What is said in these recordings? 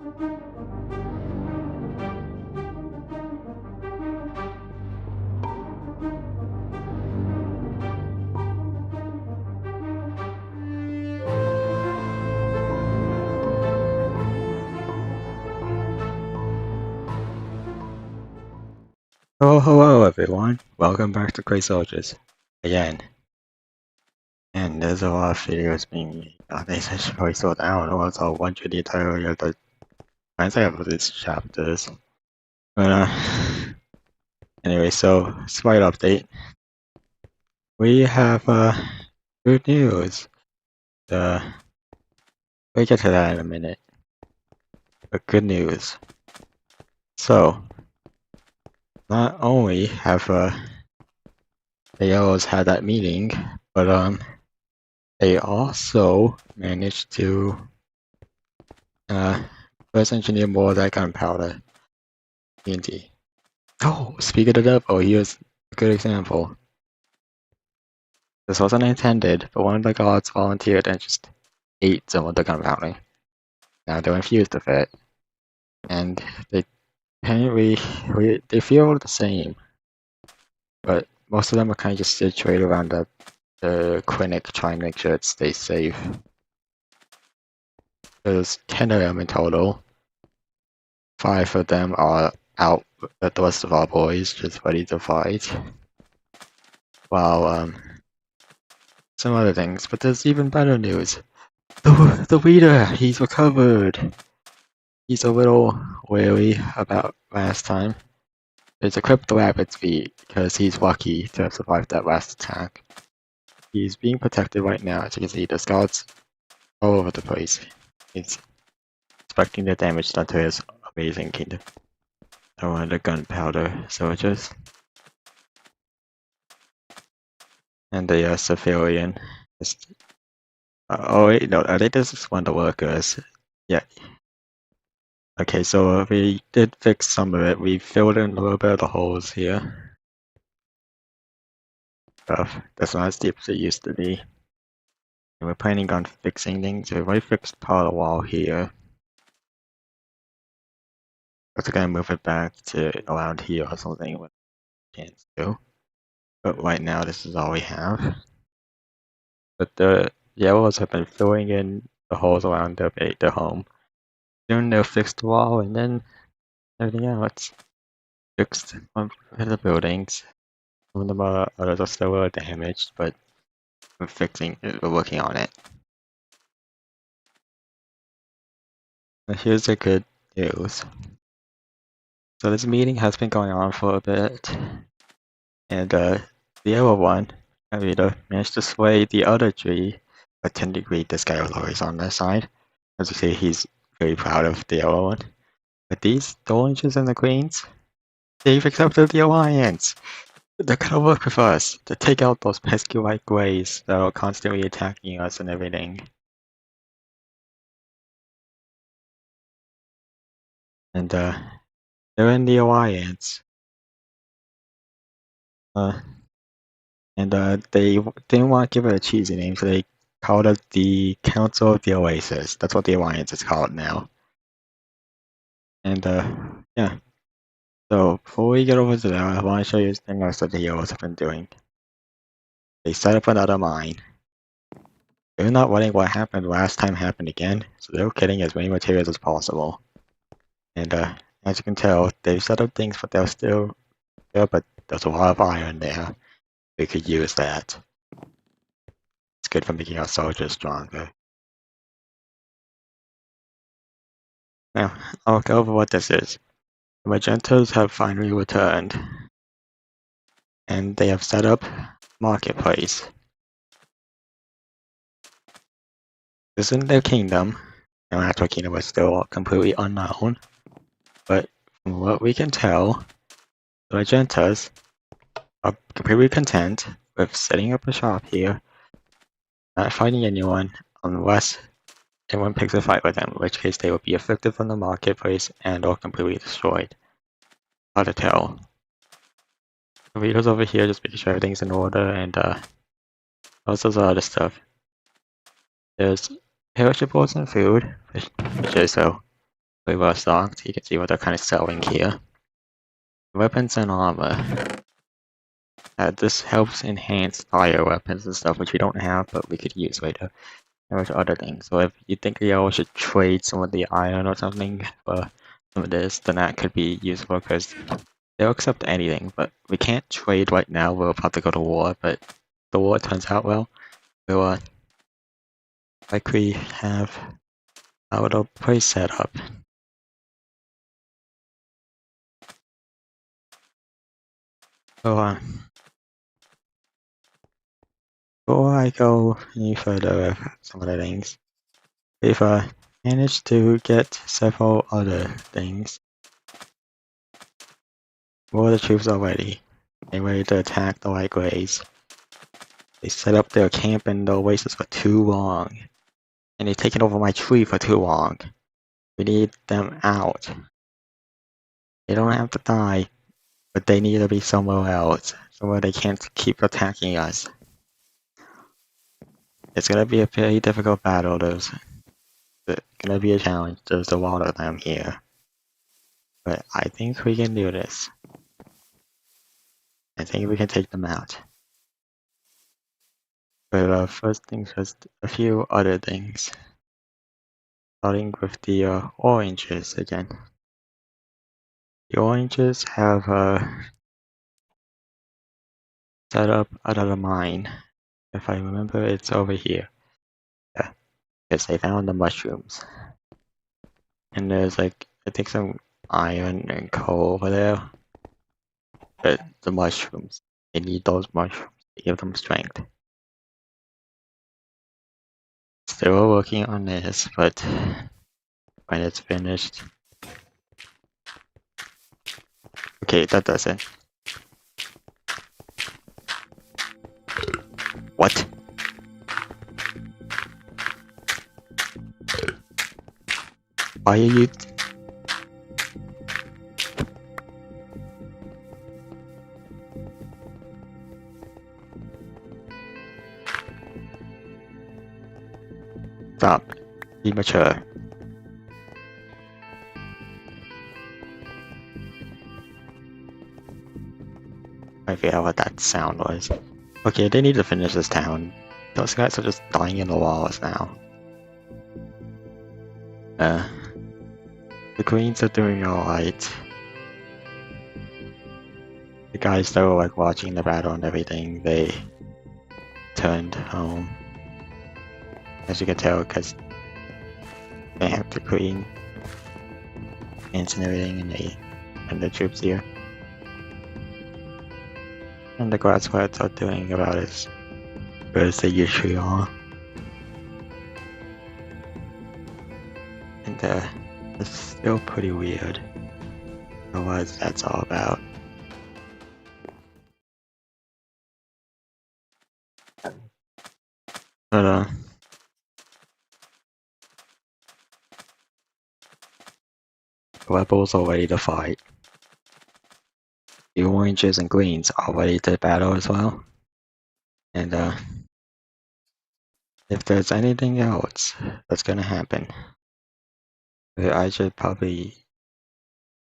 Oh, hello everyone. Welcome back to Great Soldiers again. And there's a lot of videos being made on this actually, so I don't know what's all one to the entirety of the concept of these chapters. But anyway, so slight update. We have good news. We'll get to that in a minute. But good news. So not only have the Yellows had that meeting, but they also managed to first engineer more of that gunpowder. TNT. Oh, speaking of the devil, here's a good example. This wasn't intended, but one of the gods volunteered and just ate some of the gunpowder. Now they're infused with it, and they apparently they feel the same, but most of them are kind of just situated around the clinic, trying to make sure it stays safe. There's 10 of them in total. 5 of them are out with the rest of our boys, just ready to fight. While some other things, but there's even better news. The leader, he's recovered. He's a little wary about last time. It's equipped the rabbit's feet because he's lucky to have survived that last attack. He's being protected right now, as you can see. There's guards all over the place. He's expecting the damage done to his amazing kingdom. Oh, the gunpowder soldiers. And the civilian. Oh wait, no, I think this is one of the workers. Yeah. Okay, so we did fix some of it. We filled in a little bit of the holes here. That's not as deep as it used to be. And we're planning on fixing things. We've already fixed part of the wall here. We're gonna move it back to around here or something with chance to. But right now this is all we have. But the yellows have been filling in the holes around the home. Soon they'll fix the wall and then everything else. Fixed one of the buildings. Some of them are still damaged, but we're working on it. Now here's the good news. So this meeting has been going on for a bit, and the yellow one, Avita, managed to sway the other three, but 10 degree this guy was always on their side. As you see, he's very proud of the yellow one. But these, the oranges and the greens, they've accepted the alliance! They're gonna work with us to take out those pesky Lightgrays that are constantly attacking us and everything. And they're in the alliance. And they didn't want to give it a cheesy name, so they called it the Council of The Oasis. That's what the alliance is called now. And yeah. So before we get over to that, I want to show you something else that the heroes have been doing. They set up another mine. They're not letting what happened last time happen again, so they're getting as many materials as possible. And as you can tell, they've set up things, but they're still there, but there's a lot of iron there. We could use that. It's good for making our soldiers stronger. Now, I'll go over what this is. The Magentas have finally returned, and they have set up Marketplace. This isn't their kingdom. Their actual kingdom is still completely unknown, but from what we can tell, the Magentas are completely content with setting up a shop here, not fighting anyone unless anyone picks a fight with them, in which case they will be evicted from the marketplace and or completely destroyed. Hard to tell. The video's over here just making sure everything's in order, and also some other stuff. There's perishables and food, which is so reverse stocked. You can see what they're kind of selling here. Weapons and armor. This helps enhance fire weapons and stuff, which we don't have, but we could use later. There's other things. So if you think y'all should trade some of the iron or something for some of this, then that could be useful because they'll accept anything. But we can't trade right now. We're about to go to war, but if the war turns out well, we'll likely have our little place set up. So before I go any further with some of the things, we've managed to get several other things. All the troops are ready. They're ready to attack the Lightgrays. They set up their camp in the Oasis for too long. And they've taken over my tree for too long. We need them out. They don't have to die, but they need to be somewhere else. Somewhere they can't keep attacking us. It's gonna be a very difficult battle. It's gonna be a challenge. There's a lot of them here. But I think we can do this. I think we can take them out. But first things first, a few other things. Starting with the oranges again. The oranges have set up another mine. If I remember, it's over here. Yeah, because they found the mushrooms. And there's like, I think some iron and coal over there. But the mushrooms, they need those mushrooms to give them strength. Still working on this, but when it's finished. Okay, that does it. What? Why are you... Stop. Be mature. I forget what that sound was. Okay, they need to finish this town. Those guys are just dying in the walls now. The queens are doing alright. The guys that were like watching the battle and everything, they turned home. As you can tell, because they have the queen and everything, and the troops here. And the grassroots are doing about as good as they usually are. And it's still pretty weird. What that's all about. But rebels are ready to fight. The oranges and greens are ready to battle as well. And if there's anything else that's gonna happen, I should probably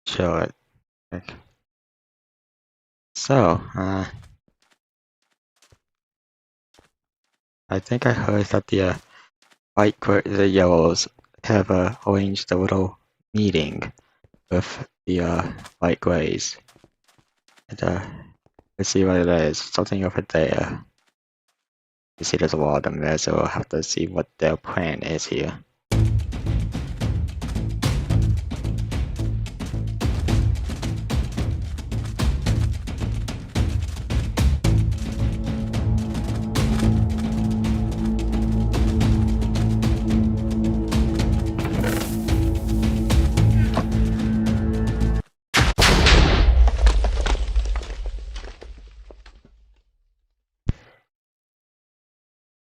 show it. Okay. So, I think I heard that the the yellows have arranged a little meeting with the Lightgrays. And let's see what it is. Something over there. You see there's a lot of them there, so we'll have to see what their plan is here.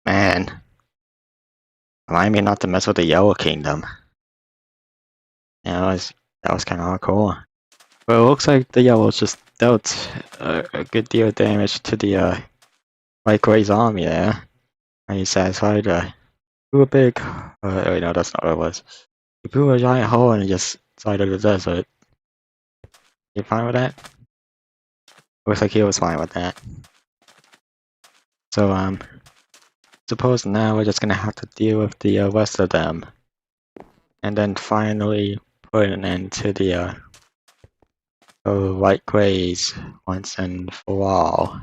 Man, remind me not to mess with the Yellow Kingdom. Yeah, that was kind of cool. But it looks like the Yellows just dealt a good deal of damage to the Lightgrays army there. Are you satisfied? Do a big... wait, no, that's not what it was. You blew a giant hole in the side of the desert. You fine with that? Looks like he was fine with that. So, suppose now we're just gonna have to deal with the rest of them. And then finally put an end to the Lightgrays once and for all.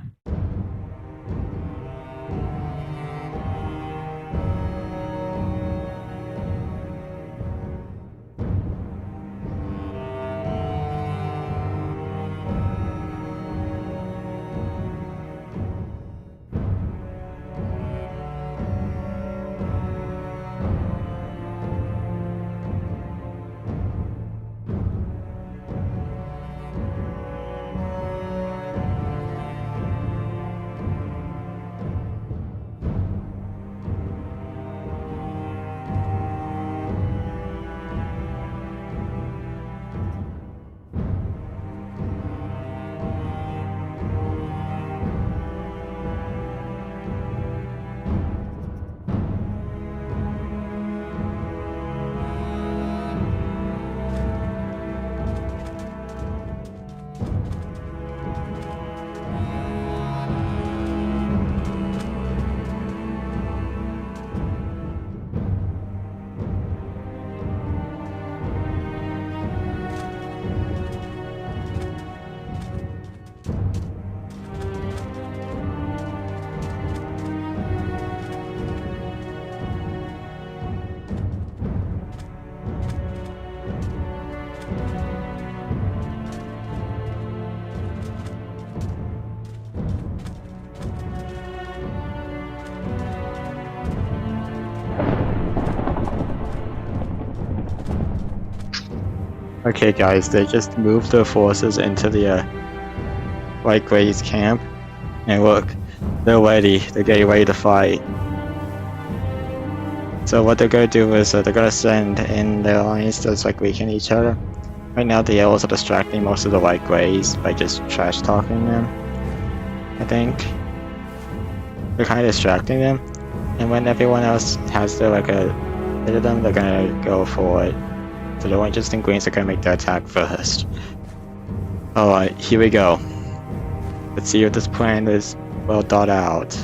Okay guys, they just moved their forces into the Lightgrays camp, and look, they're ready, they're getting ready to fight. So what they're gonna do is they're gonna send in their alliance to like weaken each other. Right now the yellows are distracting most of the Lightgrays by just trash talking them, I think. They're kinda distracting them, and when everyone else has their hit of them, they're gonna go for it. So the oranges and greens are gonna make their attack first. Alright, here we go. Let's see if this plan is well thought out.